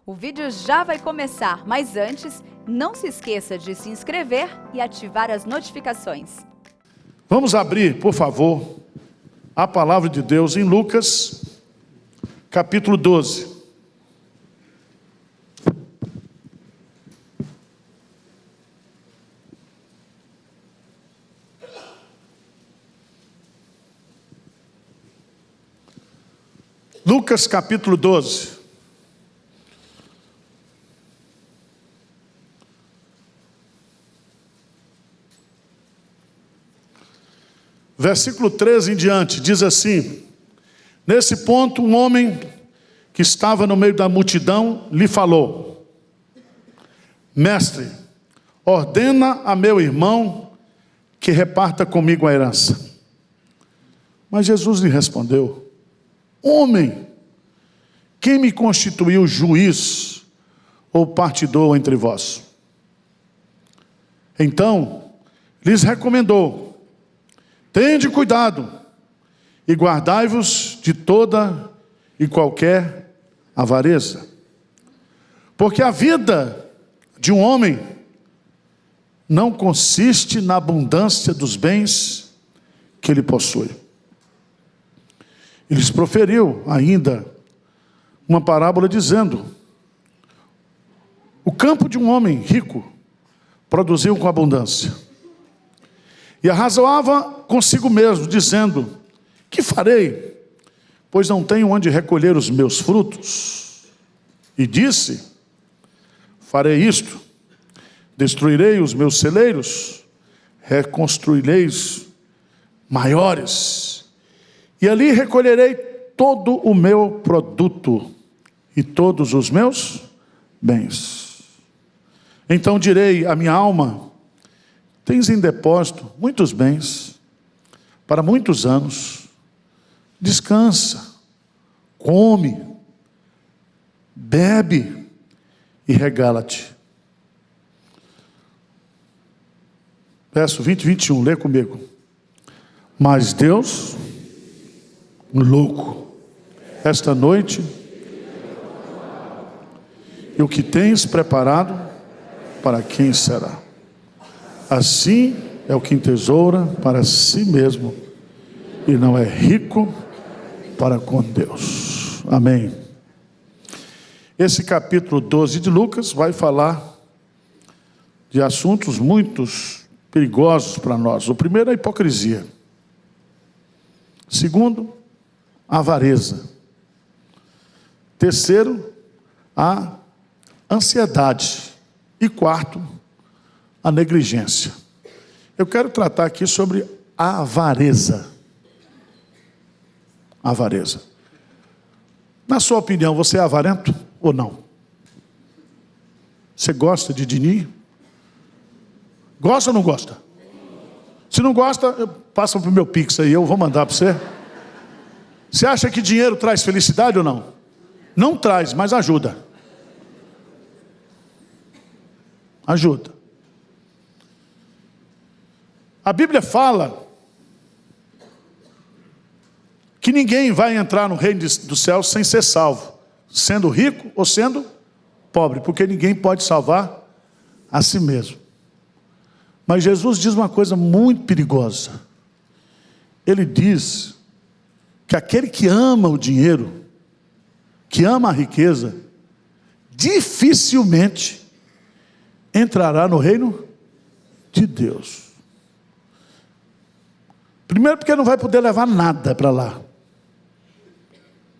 O vídeo já vai começar, mas antes, não se esqueça de se inscrever e ativar as notificações. Vamos abrir, por favor, a palavra de Deus em Lucas, capítulo 12. Lucas capítulo 12. Versículo 13 em diante, diz assim: nesse ponto, um homem que estava no meio da multidão lhe falou: Mestre, ordena a meu irmão que reparta comigo a herança. Mas Jesus lhe respondeu: Homem, quem me constituiu juiz ou partidor entre vós? Então, lhes recomendou: Tende cuidado e guardai-vos de toda e qualquer avareza. Porque a vida de um homem não consiste na abundância dos bens que ele possui. Ele lhes proferiu ainda uma parábola dizendo: o campo de um homem rico produziu com abundância. E arrazoava consigo mesmo, dizendo: que farei? Pois não tenho onde recolher os meus frutos. E disse: farei isto, destruirei os meus celeiros, reconstruireis maiores, e ali recolherei todo o meu produto e todos os meus bens. Então direi à minha alma: tens em depósito muitos bens para muitos anos. Descansa, come, bebe e regala-te. Verso 20 e 21, lê comigo. Mas Deus, louco, esta noite, e o que tens preparado, para quem será? Assim é o que entesoura para si mesmo e não é rico para com Deus. Amém. Esse capítulo 12 de Lucas vai falar de assuntos muito perigosos para nós. O primeiro é a hipocrisia. Segundo, a avareza. Terceiro, a ansiedade. E quarto, a negligência. Eu quero tratar aqui sobre a avareza. Avareza. Na sua opinião, você é avarento ou não? Você gosta de dinheiro? Gosta ou não gosta? Se não gosta, passa para o meu Pix aí, eu vou mandar para você. Você acha que dinheiro traz felicidade ou não? Não traz, mas ajuda. Ajuda. A Bíblia fala que ninguém vai entrar no reino dos céus sem ser salvo, sendo rico ou sendo pobre, porque ninguém pode salvar a si mesmo. Mas Jesus diz uma coisa muito perigosa. Ele diz que aquele que ama o dinheiro, que ama a riqueza, dificilmente entrará no reino de Deus. Primeiro porque não vai poder levar nada para lá.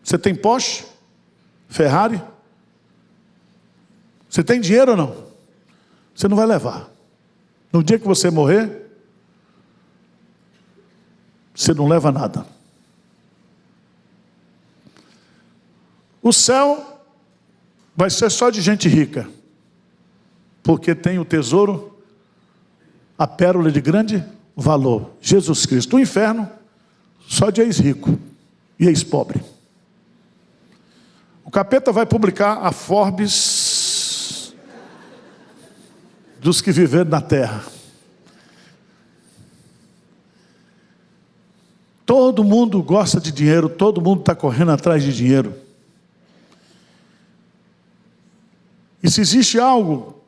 Você tem Porsche? Ferrari? Você tem dinheiro ou não? Você não vai levar. No dia que você morrer, você não leva nada. O céu vai ser só de gente rica, porque tem o tesouro, a pérola de grande valor, Jesus Cristo. O inferno, só de ex-rico e ex-pobre. O capeta vai publicar a Forbes dos que viveram na terra. Todo mundo gosta de dinheiro, todo mundo está correndo atrás de dinheiro. E se existe algo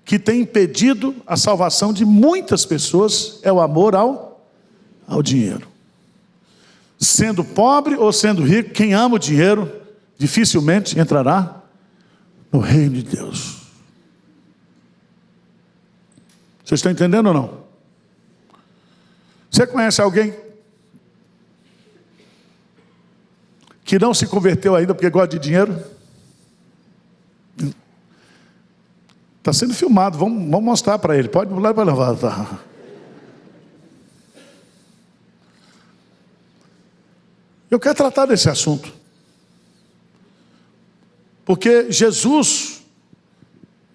que tem impedido a salvação de muitas pessoas, é o amor ao dinheiro. Sendo pobre ou sendo rico, quem ama o dinheiro dificilmente entrará no reino de Deus. Vocês estão entendendo ou não? Você conhece alguém que não se converteu ainda porque gosta de dinheiro? Está sendo filmado, vamos mostrar para ele. Pode lá para levar. Tá. Eu quero tratar desse assunto. Porque Jesus,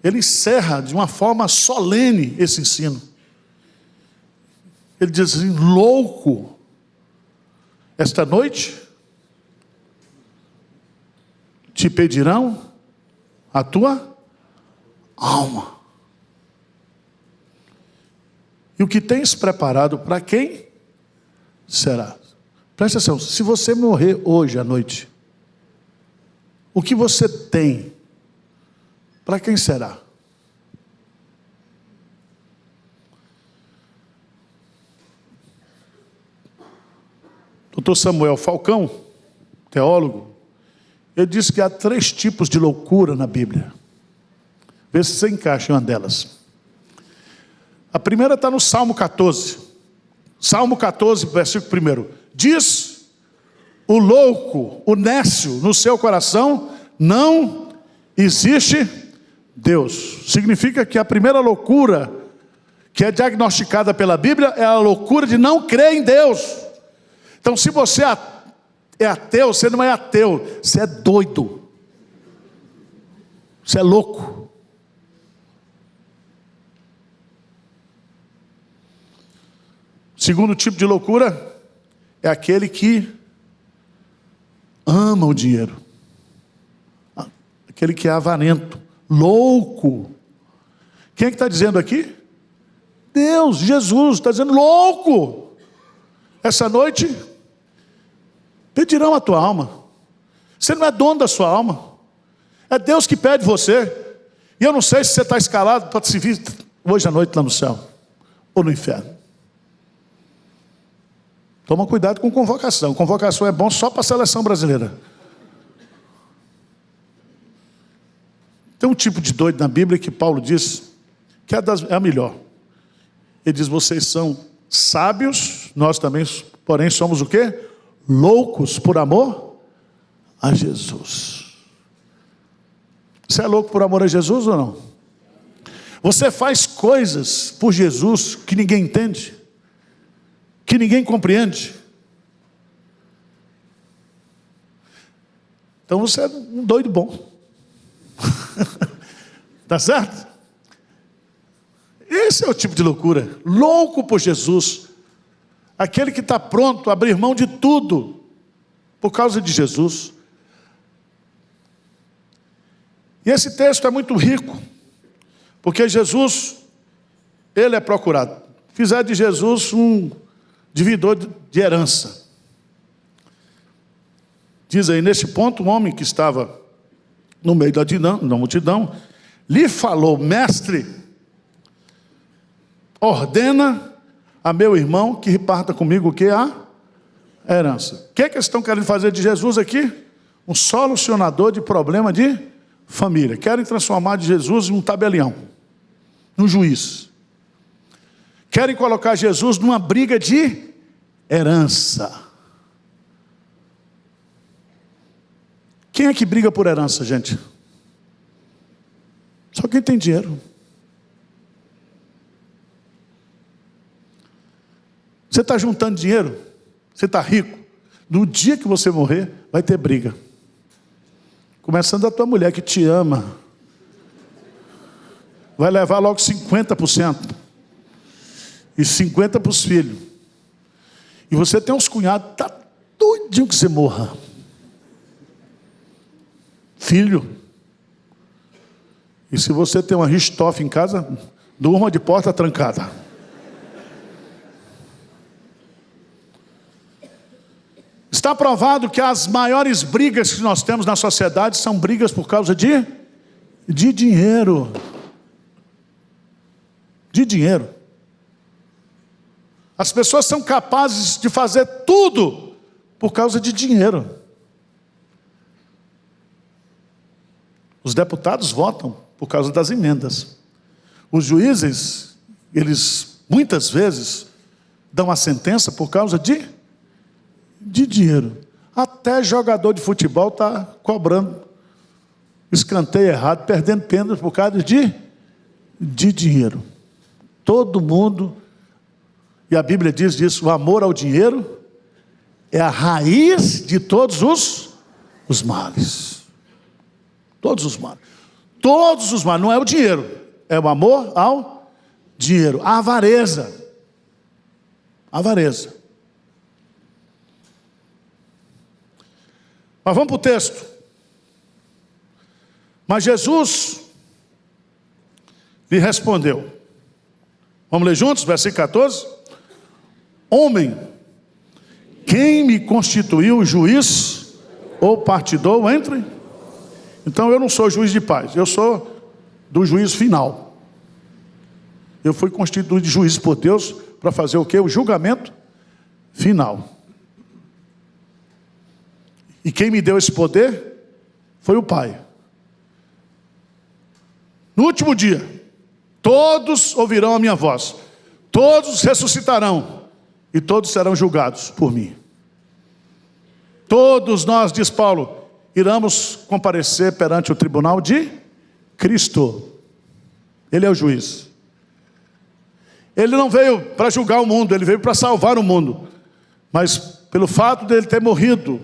ele encerra de uma forma solene esse ensino. Ele diz assim: louco, esta noite te pedirão a tua alma. E o que tens preparado para quem será? Presta atenção, se você morrer hoje à noite, o que você tem, para quem será? Dr. Samuel Falcão, teólogo, ele disse que há 3 tipos de loucura na Bíblia. Vê se você encaixa em uma delas. A primeira está no Salmo 14. Salmo 14, versículo 1. Diz o louco, o nécio, no seu coração, não existe Deus. Significa que a primeira loucura que é diagnosticada pela Bíblia é a loucura de não crer em Deus. Então, se você é ateu, você não é ateu, você é doido. Você é louco. Segundo tipo de loucura é aquele que ama o dinheiro. Aquele que é avarento, louco. Quem é que está dizendo aqui? Deus, Jesus, está dizendo louco. Essa noite pedirão a tua alma. Você não é dono da sua alma. É Deus que pede você. E eu não sei se você está escalado para se vir hoje à noite lá no céu ou no inferno. Toma cuidado com convocação. Convocação é bom só para a seleção brasileira. Tem um tipo de doido na Bíblia que Paulo diz que é a melhor. Ele diz: vocês são sábios, nós também, porém, somos o quê? Loucos por amor a Jesus. Você é louco por amor a Jesus ou não? Você faz coisas por Jesus que ninguém entende, que ninguém compreende. Então você é um doido bom. Tá certo? Esse é o tipo de loucura. Louco por Jesus. Aquele que está pronto a abrir mão de tudo por causa de Jesus. E esse texto é muito rico, porque Jesus, ele é procurado. Fizeram de Jesus um dividor de herança. Diz aí, nesse ponto, um homem que estava no meio da multidão, lhe falou: mestre, ordena a meu irmão que reparta comigo o que? A herança. O que é que eles estão querendo fazer de Jesus aqui? Um solucionador de problema de família. Querem transformar de Jesus em um tabelião, um juiz. Querem colocar Jesus numa briga de herança. Quem é que briga por herança, gente? Só quem tem dinheiro. Você está juntando dinheiro? Você está rico? No dia que você morrer, vai ter briga. Começando da tua mulher que te ama. Vai levar logo 50%. E 50% para os filhos. E você tem uns cunhados, está doidinho que você morra. Filho. E se você tem uma Richthofen em casa, durma de porta trancada. Está provado que as maiores brigas que nós temos na sociedade são brigas por causa de de dinheiro. De dinheiro. As pessoas são capazes de fazer tudo por causa de dinheiro. Os deputados votam por causa das emendas. Os juízes, eles muitas vezes dão a sentença por causa de dinheiro. Até jogador de futebol está cobrando escanteio errado, perdendo pênalti por causa de dinheiro. Todo mundo, e a Bíblia diz disso, o amor ao dinheiro é a raiz de todos os males. Todos os males. Todos os males, não é o dinheiro, é o amor ao dinheiro. A avareza. A avareza. Mas vamos para o texto. Mas Jesus lhe respondeu. Vamos ler juntos, versículo 14. Homem, quem me constituiu juiz ou partidor entre? Então eu não sou juiz de paz, eu sou do juízo final. Eu fui constituído de juiz por Deus para fazer o quê? O julgamento final. E quem me deu esse poder foi o Pai. No último dia, todos ouvirão a minha voz, todos ressuscitarão e todos serão julgados por mim. Todos nós, diz Paulo, iremos comparecer perante o tribunal de Cristo. Ele é o juiz. Ele não veio para julgar o mundo, ele veio para salvar o mundo. Mas pelo fato de ele ter morrido,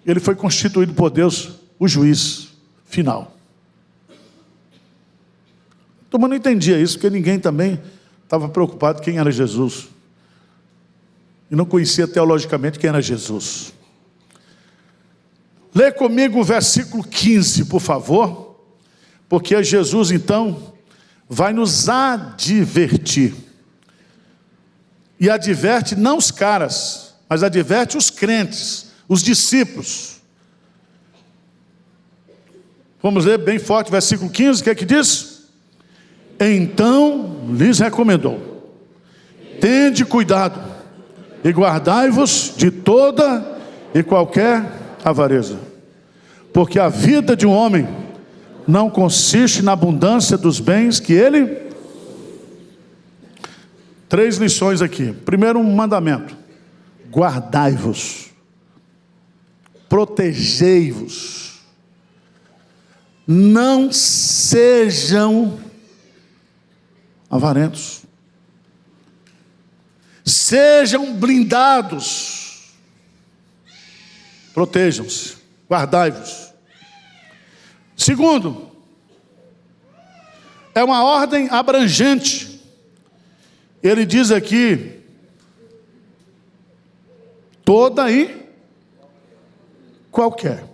ele foi constituído por Deus o juiz final. Todo mundo não entendia isso, porque ninguém também estava preocupado quem era Jesus. E não conhecia teologicamente quem era Jesus. Lê comigo o versículo 15, por favor. Porque Jesus, então, vai nos advertir. E adverte não os caras, mas adverte os crentes, os discípulos. Vamos ler bem forte o versículo 15, o que é que diz? Então lhes recomendou: tende cuidado e guardai-vos de toda e qualquer avareza, porque a vida de um homem não consiste na abundância dos bens que ele... 3 lições aqui. Primeiro, um mandamento: guardai-vos, protegei-vos, não sejam avarentos, sejam blindados, protejam-se, guardai-vos. Segundo, é uma ordem abrangente. Ele diz aqui, toda e qualquer.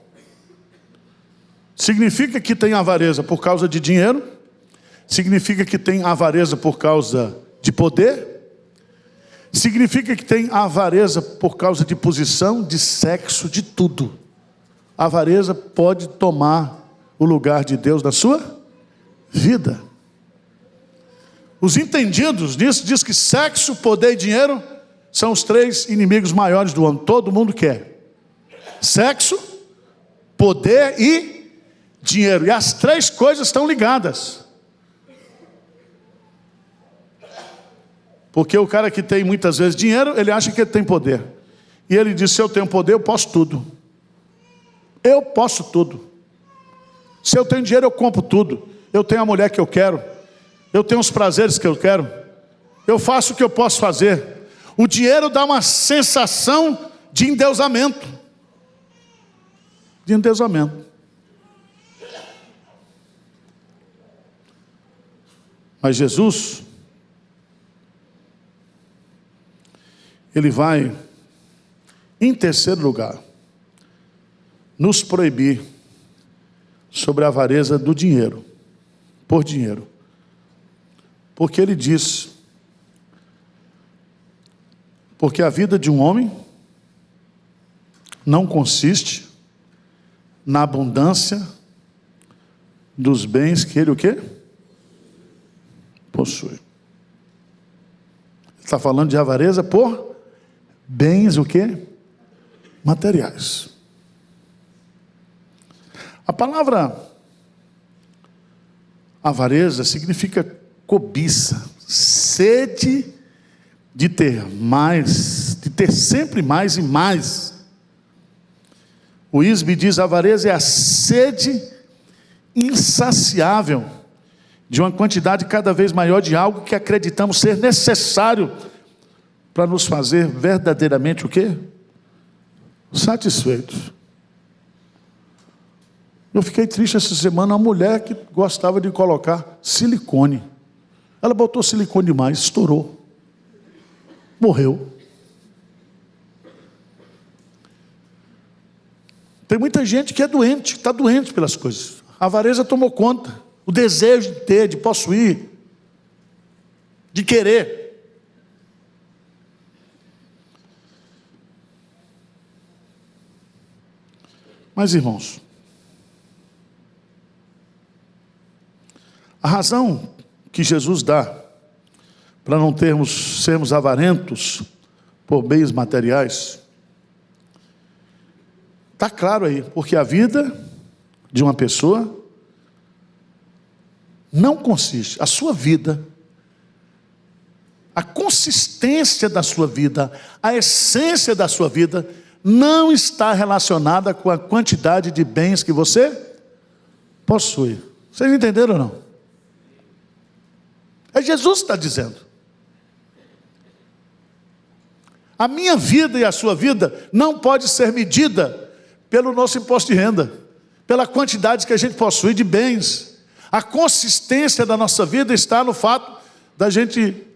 Significa que tem avareza por causa de dinheiro? Significa que tem avareza por causa de poder? Significa que tem avareza por causa de posição, de sexo, de tudo. A avareza pode tomar o lugar de Deus na sua vida. Os entendidos nisso diz que sexo, poder e dinheiro são os 3 inimigos maiores do homem. Todo mundo quer sexo, poder e dinheiro. E as 3 coisas estão ligadas. Porque o cara que tem muitas vezes dinheiro, ele acha que ele tem poder. E ele diz: se eu tenho poder, eu posso tudo. Eu posso tudo. Se eu tenho dinheiro, eu compro tudo. Eu tenho a mulher que eu quero. Eu tenho os prazeres que eu quero. Eu faço o que eu posso fazer. O dinheiro dá uma sensação de endeusamento. De endeusamento. Mas Jesus, ele vai, em terceiro lugar, nos proibir sobre a avareza do dinheiro, por dinheiro. Porque ele diz: porque a vida de um homem não consiste na abundância dos bens que ele o quê? Possui. Ele está falando de avareza por bens o quê? Materiais. A palavra avareza significa cobiça, sede de ter mais, de ter sempre mais e mais. O Isbe diz: a avareza é a sede insaciável de uma quantidade cada vez maior de algo que acreditamos ser necessário para nos fazer verdadeiramente o quê? Satisfeitos. Eu fiquei triste essa semana, uma mulher que gostava de colocar silicone. Ela botou silicone demais, estourou. Morreu. Tem muita gente que é doente, está doente pelas coisas. A avareza tomou conta. O desejo de ter, de possuir, de querer. Mas, irmãos, a razão que Jesus dá para não sermos avarentos por bens materiais, está claro aí, porque a vida de uma pessoa não consiste, a sua vida, a consistência da sua vida, a essência da sua vida, não está relacionada com a quantidade de bens que você possui. Vocês entenderam ou não? É Jesus que está dizendo. A minha vida e a sua vida não pode ser medida pelo nosso imposto de renda, pela quantidade que a gente possui de bens. A consistência da nossa vida está no fato da gente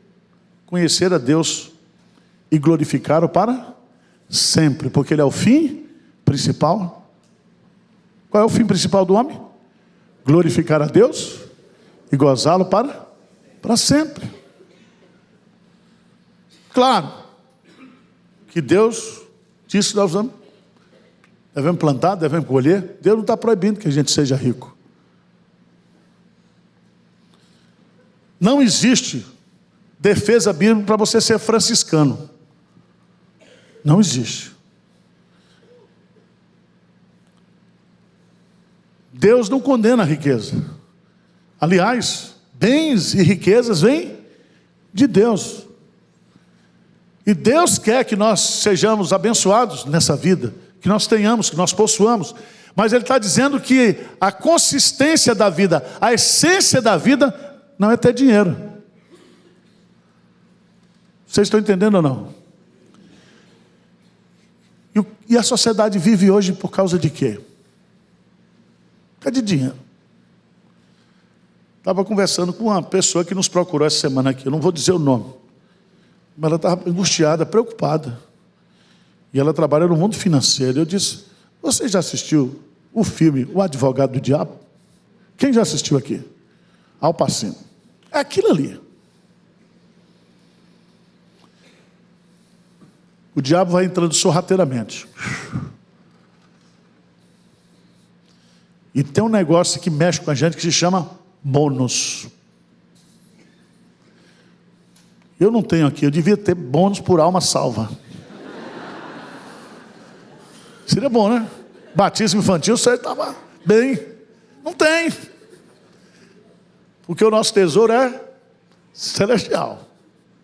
conhecer a Deus e glorificá-lo para sempre, porque Ele é o fim principal. Qual é o fim principal do homem? Glorificar a Deus e gozá-lo para sempre. Claro que Deus disse que nós devemos plantar, devemos colher. Deus não está proibindo que a gente seja rico. Não existe defesa bíblica para você ser franciscano. Não existe. Deus não condena a riqueza. Aliás, bens e riquezas vêm de Deus. E Deus quer que nós sejamos abençoados nessa vida, que nós tenhamos, que nós possuamos. Mas Ele está dizendo que a consistência da vida, a essência da vida, não é ter dinheiro. Vocês estão entendendo ou não? E a sociedade vive hoje por causa de quê? Por causa de dinheiro. Estava conversando com uma pessoa que nos procurou essa semana aqui, eu não vou dizer o nome, mas ela estava angustiada, preocupada. E ela trabalha no mundo financeiro. Eu disse: você já assistiu o filme O Advogado do Diabo? Quem já assistiu aqui? Al Pacino. É aquilo ali. O diabo vai entrando sorrateiramente. E tem um negócio que mexe com a gente que se chama bônus. Eu não tenho aqui, eu devia ter bônus por alma salva. Seria bom, né? Batismo infantil, você estava bem. Não tem. Porque o nosso tesouro é celestial.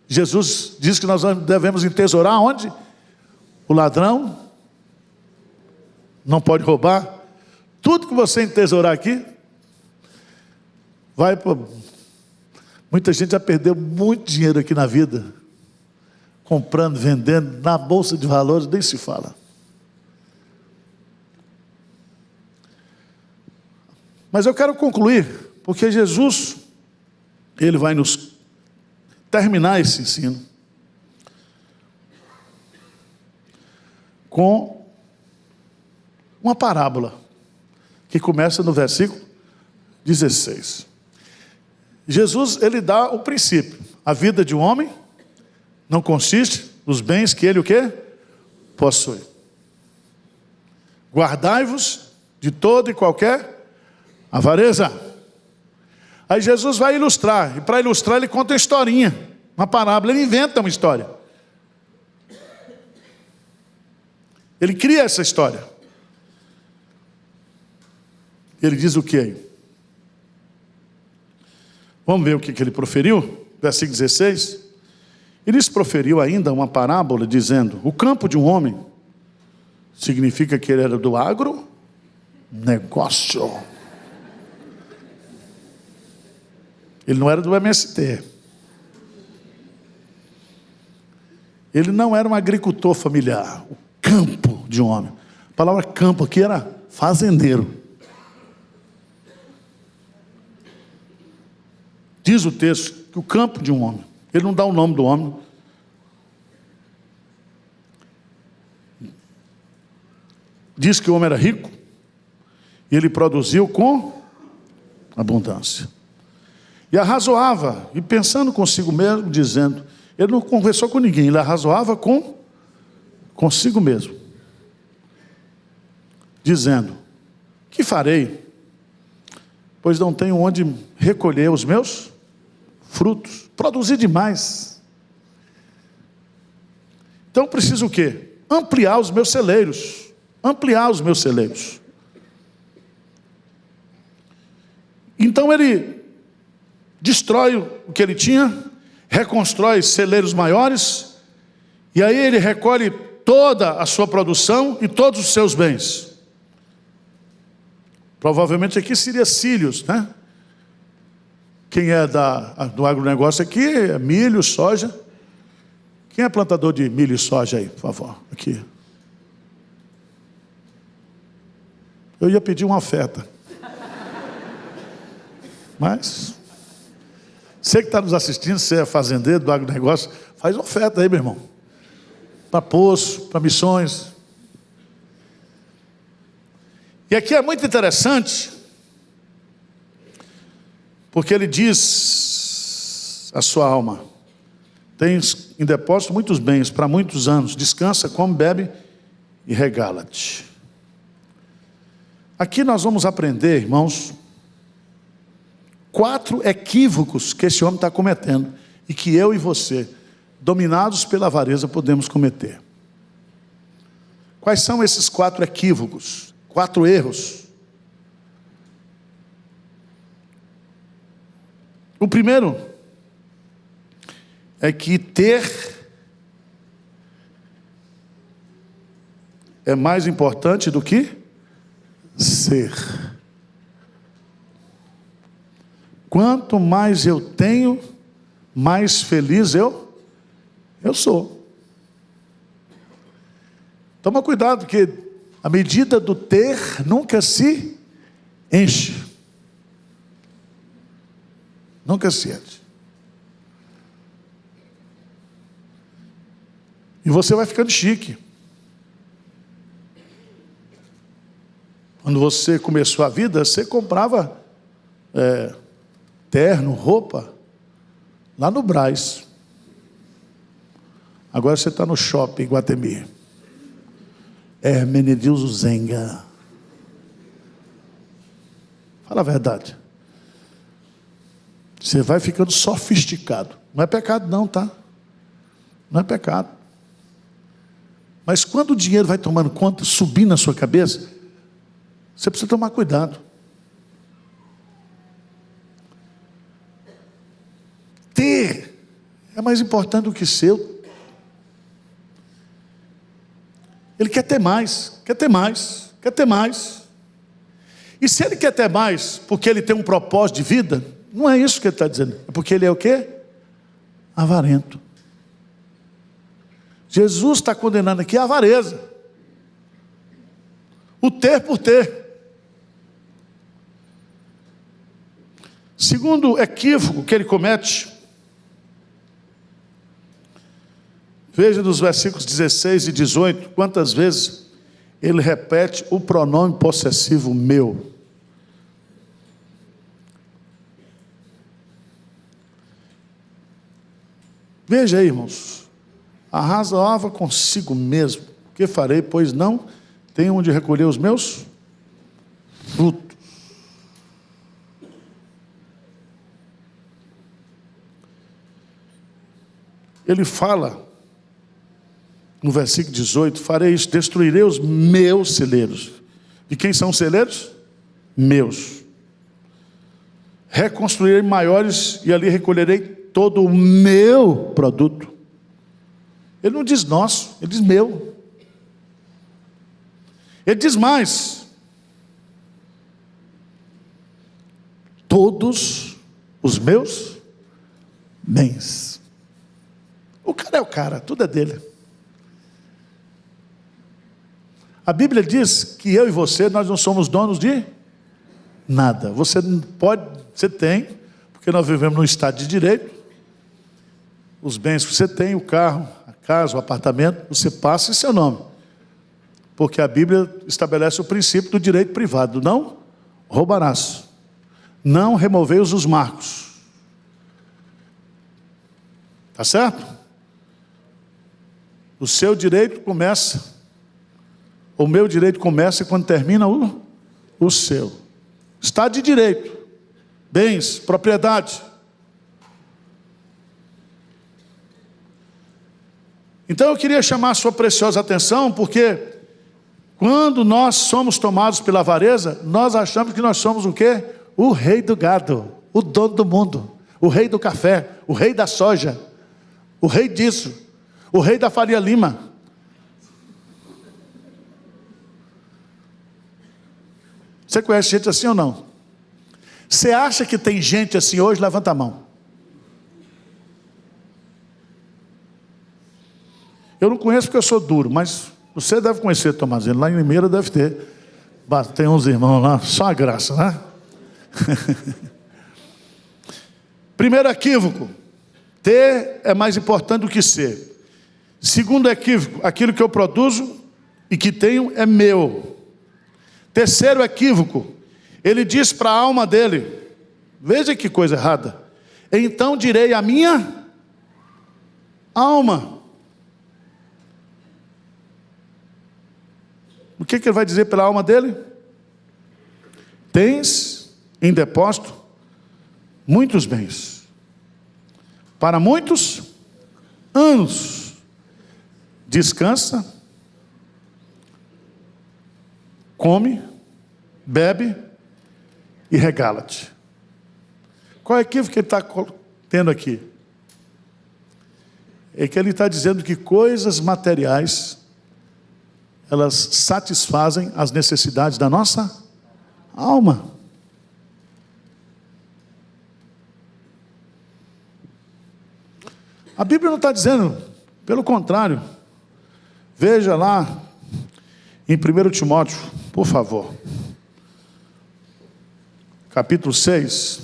Jesus diz que nós devemos entesourar onde? O ladrão não pode roubar. Tudo que você entesourar aqui, vai para... Muita gente já perdeu muito dinheiro aqui na vida, comprando, vendendo, na bolsa de valores, nem se fala. Mas eu quero concluir, porque Jesus, Ele vai nos terminar esse ensino com uma parábola que começa no versículo 16. Jesus, Ele dá o princípio. A vida de um homem não consiste nos bens que ele o quê? Possui. Guardai-vos de toda e qualquer avareza. Aí Jesus vai ilustrar, e para ilustrar ele conta uma historinha, uma parábola, ele inventa uma história. Ele cria essa história. Ele diz o que aí? Vamos ver o que ele proferiu? Versículo 16. Ele proferiu ainda uma parábola dizendo: o campo de um homem significa que ele era do agronegócio. Ele não era do MST. Ele não era um agricultor familiar. O campo de um homem. A palavra campo aqui era fazendeiro. Diz o texto que o campo de um homem, ele não dá o nome do homem. Diz que o homem era rico e ele produziu com abundância. E arrazoava, e pensando consigo mesmo, dizendo, ele não conversou com ninguém, ele arrazoava consigo mesmo, dizendo: que farei? Pois não tenho onde recolher os meus frutos, produzir demais. Então preciso o quê? Ampliar os meus celeiros. Ampliar os meus celeiros. Então ele destrói o que ele tinha, reconstrói celeiros maiores, e aí ele recolhe toda a sua produção e todos os seus bens. Provavelmente aqui seria cílios, né? Quem é do agronegócio aqui é milho, soja. Quem é plantador de milho e soja aí, por favor? Aqui. Eu ia pedir uma oferta. Mas, você que está nos assistindo, você é fazendeiro do agronegócio, faz oferta aí, meu irmão. Para poço, para missões. E aqui é muito interessante, porque ele diz à sua alma: tens em depósito muitos bens para muitos anos, descansa, come, bebe e regala-te. Aqui nós vamos aprender, irmãos, 4 equívocos que esse homem está cometendo e que eu e você, dominados pela avareza, podemos cometer. Quais são esses 4 equívocos? 4 erros. O primeiro é que ter é mais importante do que ser. Quanto mais eu tenho, mais feliz eu sou. Toma cuidado, porque a medida do ter nunca se enche. Nunca se enche. E você vai ficando chique. Quando você começou a vida, você comprava terno, roupa, lá no Brás. Agora você está no shopping Guatemi. Hermenegildo Zenga. Fala a verdade. Você vai ficando sofisticado. Não é pecado não, tá? Não é pecado. Mas quando o dinheiro vai tomando conta, subir na sua cabeça, você precisa tomar cuidado. Ter é mais importante do que ser. Ele quer ter mais, quer ter mais, quer ter mais. E se ele quer ter mais porque ele tem um propósito de vida, não é isso que ele está dizendo. É porque ele é o quê? Avarento. Jesus está condenando aqui a avareza. O ter por ter. Segundo equívoco que ele comete, veja nos versículos 16 e 18, quantas vezes ele repete o pronome possessivo meu. Veja aí, irmãos. Arrazoava consigo mesmo. O que farei, pois não tenho onde recolher os meus frutos. ele fala, no versículo 18, farei isso, destruirei os meus celeiros. De quem são os celeiros? Meus. Reconstruirei maiores e ali recolherei todo o meu produto. Ele não diz nosso, ele diz meu. Ele diz mais: todos os meus bens. O cara é o cara, tudo é dele. A Bíblia diz que eu e você, nós não somos donos de nada. Você tem, porque nós vivemos num estado de direito. Os bens que você tem, o carro, a casa, o apartamento, você passa em seu nome. Porque a Bíblia estabelece o princípio do direito privado. Não roubarás. Não removeis os marcos. Tá certo? O seu direito começa, o meu direito começa quando termina o seu. Estado de direito, bens, propriedade. Então eu queria chamar a sua preciosa atenção, porque quando nós somos tomados pela avareza, nós achamos que nós somos o quê? O rei do gado, o dono do mundo, o rei do café, o rei da soja, o rei disso, o rei da Faria Lima. Você conhece gente assim ou não? Você acha que tem gente assim hoje? Levanta a mão. Eu não conheço porque eu sou duro, mas você deve conhecer, Tomazino. Lá em Limeira deve ter. Tem uns irmãos lá, só a graça, né? Primeiro equívoco: ter é mais importante do que ser. Segundo equívoco: aquilo que eu produzo e que tenho é meu. Terceiro equívoco: ele diz para a alma dele, veja que coisa errada, então direi à minha alma. O que ele vai dizer pela alma dele? Tens em depósito muitos bens, para muitos anos. Descansa, come, bebe e regala-te. Qual é o equívoco que ele está tendo aqui? É que ele está dizendo que coisas materiais, elas satisfazem as necessidades da nossa alma. A Bíblia não está dizendo, pelo contrário. Veja lá em 1 Timóteo, por favor, capítulo 6.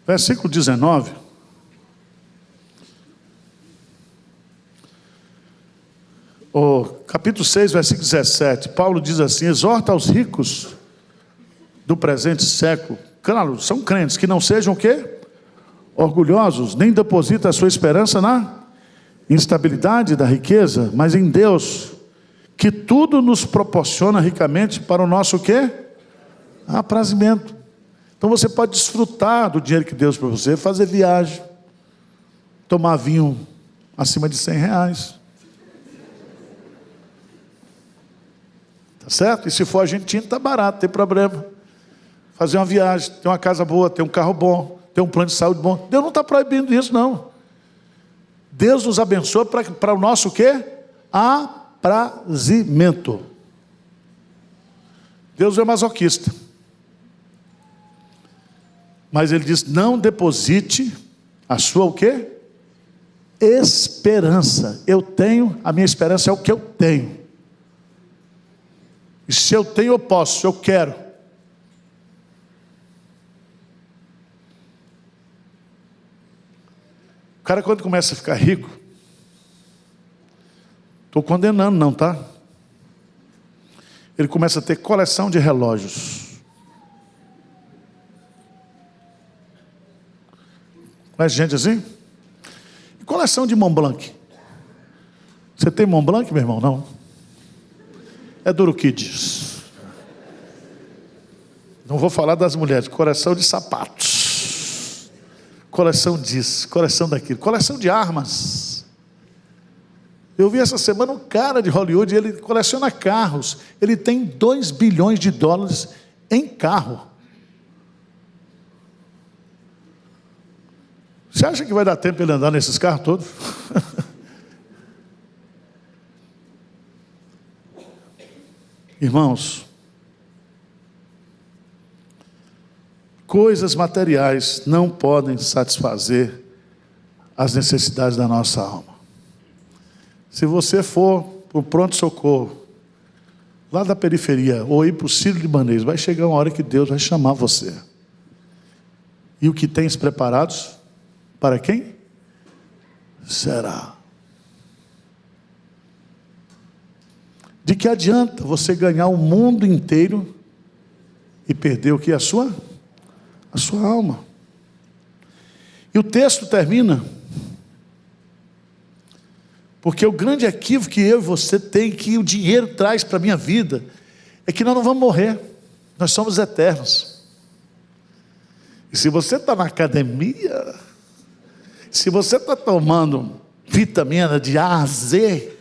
Versículo 19. Capítulo 6, versículo 17. Paulo diz assim: exorta aos ricos do presente século, claro, são crentes, que não sejam o quê? Orgulhosos, nem depositam a sua esperança na instabilidade da riqueza, mas em Deus, que tudo nos proporciona ricamente para o nosso o quê? Aprazimento. Então você pode desfrutar do dinheiro que Deus para você, fazer viagem, tomar vinho acima de R$100. Tá certo? E se for argentino, tá barato, não tem problema. Fazer uma viagem, ter uma casa boa, ter um carro bom, ter um plano de saúde bom. Deus não está proibindo isso, não. Deus nos abençoa para o nosso o quê? Aprazimento. Deus é masoquista. Mas ele diz: não deposite a sua o quê? Esperança. Eu tenho, a minha esperança é o que eu tenho. E se eu tenho, eu posso, eu quero. O cara, quando começa a ficar rico, estou condenando não, tá? Ele começa a ter coleção de relógios. Conhece gente assim? E coleção de Mont Blanc. Você tem Mont Blanc, meu irmão? Não. é duro que diz. Não vou falar das mulheres, coleção de sapatos, coleção disso, coleção daquilo, coleção de armas. Eu vi essa semana um cara de Hollywood, ele coleciona carros, ele tem 2 bilhões de dólares em carro. Você acha que vai dar tempo para ele andar nesses carros todos? Irmãos, coisas materiais não podem satisfazer as necessidades da nossa alma. Se você for para o pronto-socorro, lá da periferia, ou ir para o Sírio-Libanês, vai chegar uma hora que Deus vai chamar você. E o que tens preparados, para quem? Será. De que adianta você ganhar o mundo inteiro e perder o que? A sua alma. E o texto termina, porque o grande equívoco que eu e você tem, que o dinheiro traz para a minha vida, é que nós não vamos morrer, nós somos eternos. E se você está na academia, se você está tomando vitamina de A a Z,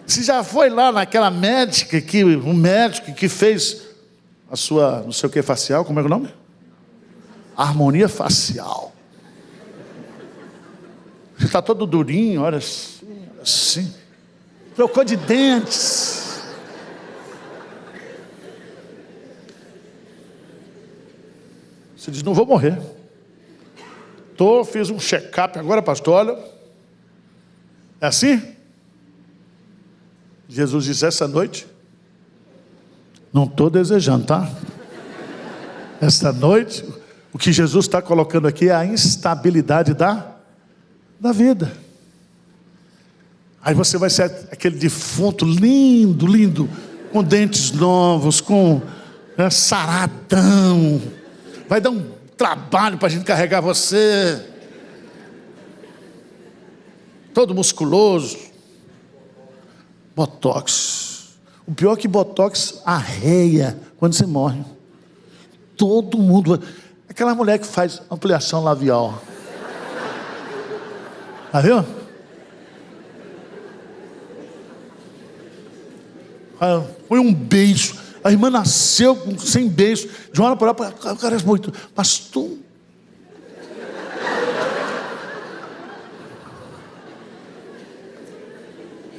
se já foi lá naquela médica, um médico que fez a sua, não sei o que, facial, como é o nome? Harmonia facial. Você está todo durinho, olha assim. Trocou de dentes. Você diz, não vou morrer. Fiz um check-up agora, pastor, olha. É assim? Jesus disse, essa noite, não estou desejando, tá? Essa noite, o que Jesus está colocando aqui é a instabilidade da vida. Aí você vai ser aquele defunto lindo, lindo, com dentes novos, com saradão. Vai dar um trabalho para a gente carregar você. Todo musculoso. Botox. O pior é que Botox arreia quando você morre. Todo mundo. Aquela mulher que faz ampliação labial. Já viu? Foi um beijo. A irmã nasceu sem beijo. De uma hora para outra, o cara é muito. Pastor.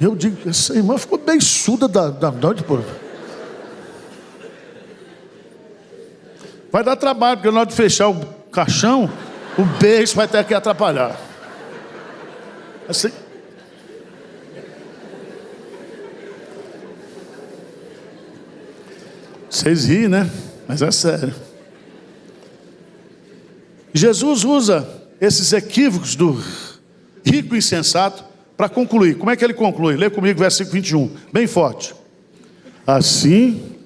Eu digo, essa irmã ficou beiçuda da noite por. Vai dar trabalho, porque na hora de fechar o caixão, o beijo vai ter que atrapalhar. Assim. Vocês riem, né? Mas é sério. Jesus usa esses equívocos do rico e insensato para concluir. Como é que ele conclui? Lê comigo o versículo 21, bem forte. Assim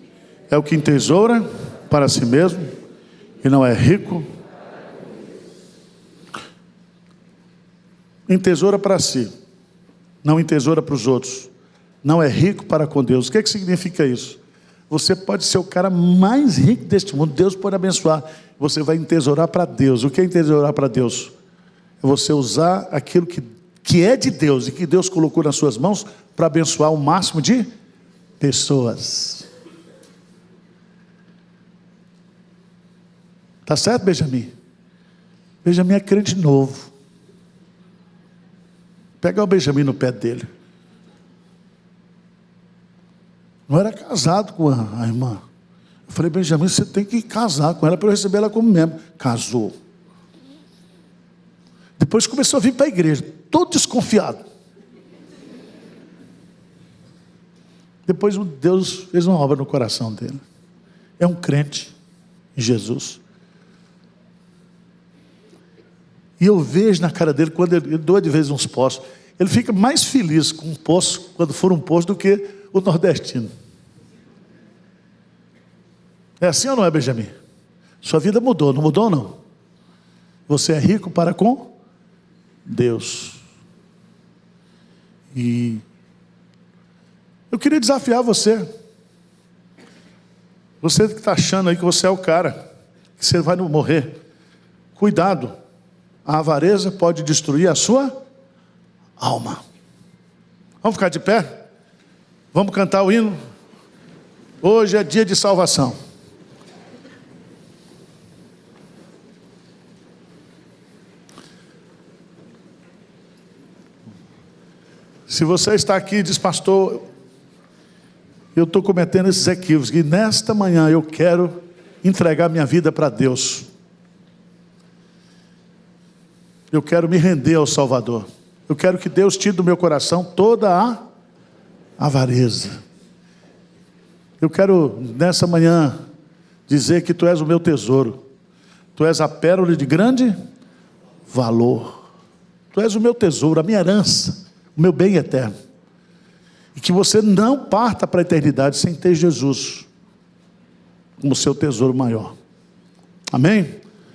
é o que entesoura para si mesmo e não é rico. Entesoura para si, não entesoura para os outros. Não é rico para com Deus. O que significa isso? Você pode ser o cara mais rico deste mundo, Deus pode abençoar. Você vai entesourar para Deus. O que é entesourar para Deus? É você usar aquilo que é de Deus e que Deus colocou nas suas mãos para abençoar o máximo de pessoas. Tá certo, Benjamin? Benjamin é crente novo. Pega o Benjamin no pé dele. Não era casado com a irmã. Eu falei, Benjamin, você tem que casar com ela para eu receber ela como membro. Casou. Depois começou a vir para a igreja, todo desconfiado. Depois Deus fez uma obra no coração dele. É um crente em Jesus. E eu vejo na cara dele, quando ele doa de vez uns poços, ele fica mais feliz com um poço, quando for um poço, do que o nordestino. É assim ou não é, Benjamin? Sua vida mudou, não mudou ou não? Você é rico para com Deus. E Eu queria desafiar você. Você que está achando aí que você é o cara, que você vai morrer. Cuidado. A avareza pode destruir a sua alma. Vamos ficar de pé? Vamos cantar o hino? Hoje é dia de salvação. Se você está aqui e diz, pastor, eu estou cometendo esses equívocos, e nesta manhã eu quero entregar minha vida para Deus. Eu quero me render ao Salvador. Eu quero que Deus tire do meu coração toda a avareza. Eu quero nessa manhã dizer que Tu és o meu tesouro. Tu és a pérola de grande valor. Tu és o meu tesouro, a minha herança, o meu bem eterno. E que você não parta para a eternidade sem ter Jesus como seu tesouro maior. Amém?